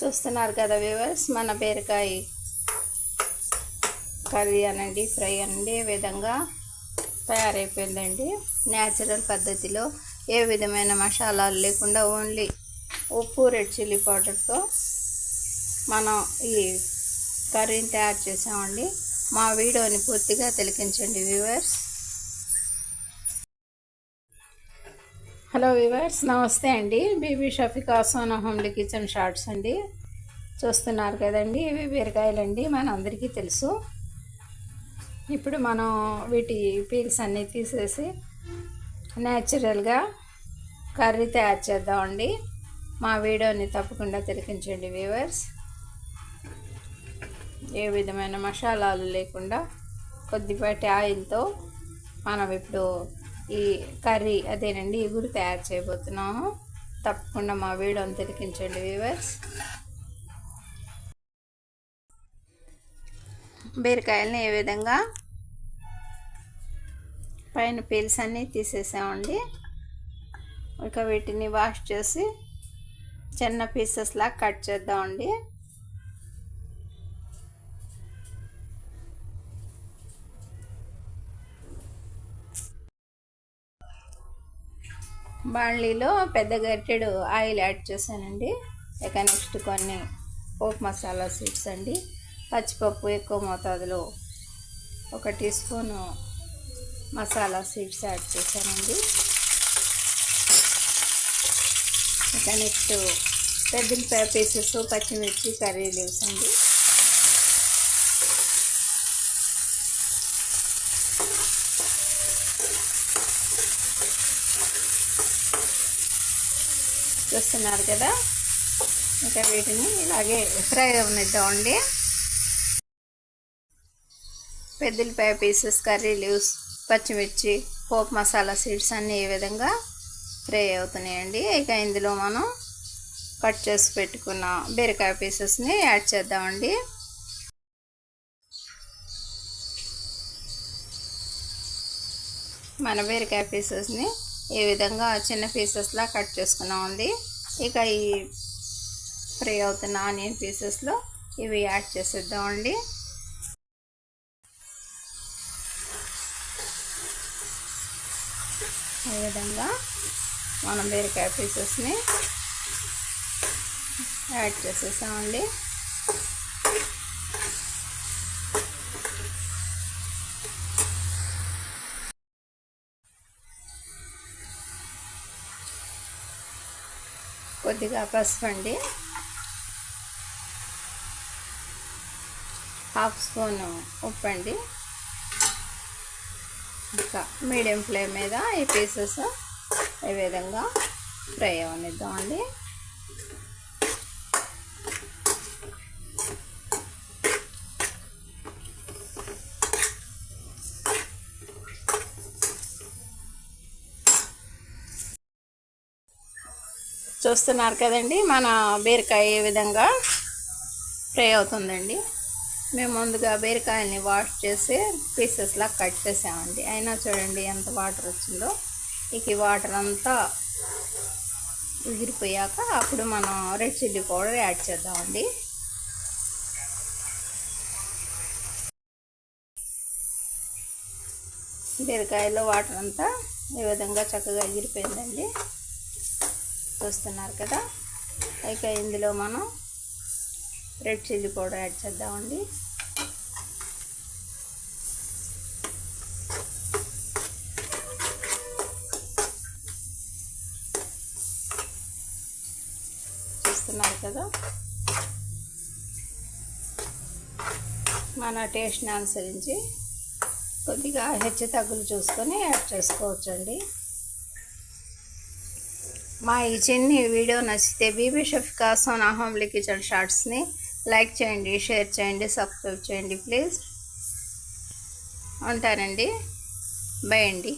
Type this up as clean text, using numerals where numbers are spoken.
చూస్తున్నారు కదా వ్యూవర్స్, మన బీరకాయ కర్రీ అనండి, ఫ్రై అనండి ఏ విధంగా తయారైపోయిందండి. న్యాచురల్ పద్ధతిలో ఏ విధమైన మసాలాలు లేకుండా ఓన్లీ ఉప్పు, రెడ్ చిల్లీ పౌడర్తో మనం ఈ కర్రీని తయారు చేసామండి. మా వీడియోని పూర్తిగా తిలకించండి వ్యూవర్స్. హలో వ్యూవర్స్, నమస్తే అండి. Bibi Shafiqa Sona homely kitchen shorts అండి. చూస్తున్నారు కదండి, ఇవి బీరకాయలండి, మన అందరికీ తెలుసు. ఇప్పుడు మనం వీటి పీల్స్ అన్నీ తీసేసి న్యాచురల్గా కర్రీ తయారు చేద్దామండి. మా వీడియోని తప్పకుండా తిలకించండి వ్యూవర్స్. ఏ విధమైన మసాలాలు లేకుండా కొద్దిపాటి ఆయిల్తో మనం ఇప్పుడు ఈ కర్రీ అదేనండి ఇగురు తయారు చేయబోతున్నాము. తప్పకుండా మా వీడియోని తిలకించండి వ్యూవర్స్. బీరకాయలని ఏ విధంగా పైన పీల్స్ అన్నీ తీసేసామండి. ఇక వీటిని వాష్ చేసి చిన్న పీసెస్ లాగా కట్ చేద్దామండి. బాండ్లీలో పెద్ద గరిటెడు ఆయిల్ యాడ్ చేశానండి. ఇక నెక్స్ట్ కొన్ని పోపు మసాలా సీడ్స్ అండి. పచ్చిపప్పు ఎక్కువ మోతాదులో 1 teaspoon masala seeds add చేశానండి. ఇక నెక్స్ట్ పెద్దల పీసెస్, పచ్చిమిర్చి, కర్రీ లీవ్స్ అండి. చూస్తున్నారు కదా, ఇక వీటిని ఇలాగే ఫ్రై అవనిద్దామండి. పెద్దలపాయ పీసెస్, కర్రీ లీవ్స్, పచ్చిమిర్చి, పోపు మసాలా సీడ్స్ అన్నీ ఈ విధంగా ఫ్రై అవుతున్నాయండి. ఇక ఇందులో మనం కట్ చేసి పెట్టుకున్న బీరకాయ పీసెస్ని యాడ్ చేద్దామండి. మన బీరకాయ పీసెస్ని ఈ విధంగా చిన్న పీసెస్లా కట్ చేసుకున్నామండి. ఇక ఈ ఫ్రై అవుతున్న ఆనియన్ పీసెస్లో ఇవి యాడ్ చేసేద్దామండి. ఈ విధంగా మనం బీరకాయ పీసెస్ని యాడ్ చేసేసామండి. కొద్దిగా పసుపు అండి, 1/2 స్పూన్ ఉప్పు అండి. ఇంకా మీడియం ఫ్లేమ్ మీద ఈ పీసెస్ ఈ విధంగా ఫ్రై అవనిద్దామండి. చూస్తున్నారు కదండి, మన బీరకాయ ఏ విధంగా ఫ్రై అవుతుందండి. మేము ముందుగా బీరకాయల్ని వాష్ చేసి పీసెస్లా కట్ చేసామండి. అయినా చూడండి ఎంత వాటర్ వచ్చిందో. ఇక ఈ వాటర్ అంతా ఎగిరిపోయాక అప్పుడు మనం రెడ్ చిల్లీ పౌడర్ యాడ్ చేద్దామండి. బీరకాయలో వాటర్ అంతా ఈ విధంగా చక్కగా ఎగిరిపోయిందండి. చూస్తున్నారు కదా, ఇక ఇందులో మనం రెడ్ చిల్లీ పౌడర్ యాడ్ చేద్దామండి. చూస్తున్నారు కదా, మన టేస్ట్ని అనుసరించి కొద్దిగా హెచ్చు తగ్గులు చూసుకొని యాడ్ చేసుకోవచ్చండి. మా ఈ చిన్ని వీడియో నచ్చితే బీబీ షఫీకా సోనా హోమ్లీ కిచెన్ షార్ట్స్ని లైక్ చేయండి, షేర్ చేయండి, సబ్స్క్రైబ్ చేయండి ప్లీజ్. ఉంటానండి, బై అండి.